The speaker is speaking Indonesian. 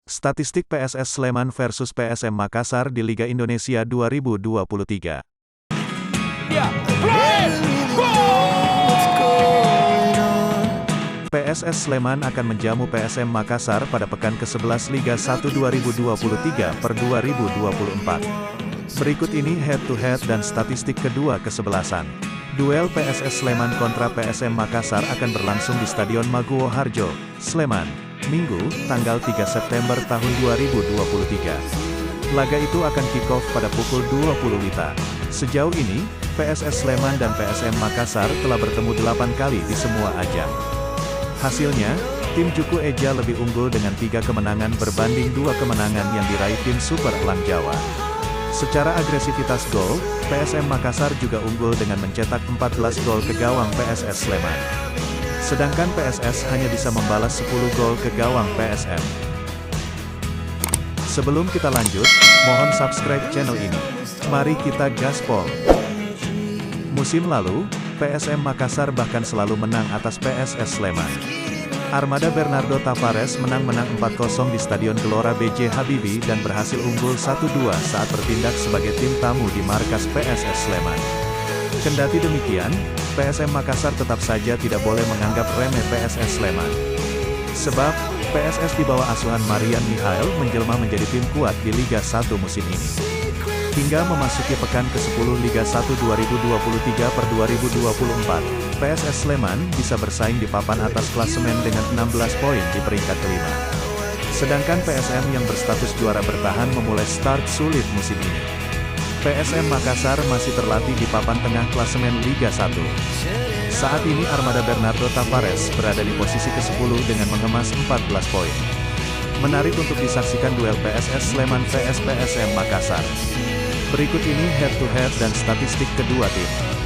Statistik PSS Sleman versus PSM Makassar di Liga Indonesia 2023. PSS Sleman akan menjamu PSM Makassar pada pekan ke-11 Liga 1 2023 per 2024. Berikut ini head-to-head dan statistik kedua kesebelasan. Duel PSS Sleman kontra PSM Makassar akan berlangsung di Stadion Maguwo Harjo, Sleman, Minggu, tanggal 3 September tahun 2023. Laga itu akan kick-off pada pukul 20 WITA. Sejauh ini, PSS Sleman dan PSM Makassar telah bertemu 8 kali di semua ajang. Hasilnya, tim Juku Eja lebih unggul dengan 3 kemenangan berbanding 2 kemenangan yang diraih tim Super Elang Jawa. Secara agresivitas gol, PSM Makassar juga unggul dengan mencetak 14 gol ke gawang PSS Sleman. Sedangkan PSS hanya bisa membalas 10 gol ke gawang PSM. Sebelum kita lanjut, mohon subscribe channel ini. Mari kita gaspol. Musim lalu, PSM Makassar bahkan selalu menang atas PSS Sleman. Armada Bernardo Tavares menang 4-0 di Stadion Gelora B.J. Habibie dan berhasil unggul 1-2 saat bertindak sebagai tim tamu di markas PSS Sleman. Kendati demikian, PSM Makassar tetap saja tidak boleh menganggap remeh PSS Sleman. Sebab, PSS di bawah asuhan Marian Mihail menjelma menjadi tim kuat di Liga 1 musim ini. Hingga memasuki pekan ke-10 Liga 1 2023 per 2024, PSS Sleman bisa bersaing di papan atas klasemen dengan 16 poin di peringkat kelima. Sedangkan PSM yang berstatus juara bertahan memulai start sulit musim ini. PSM Makassar masih terlatih di papan tengah klasemen Liga 1. Saat ini Armada Bernardo Tavares berada di posisi ke-10 dengan mengemas 14 poin. Menarik untuk disaksikan duel PSS Sleman vs PSM Makassar. Berikut ini head-to-head dan statistik kedua tim.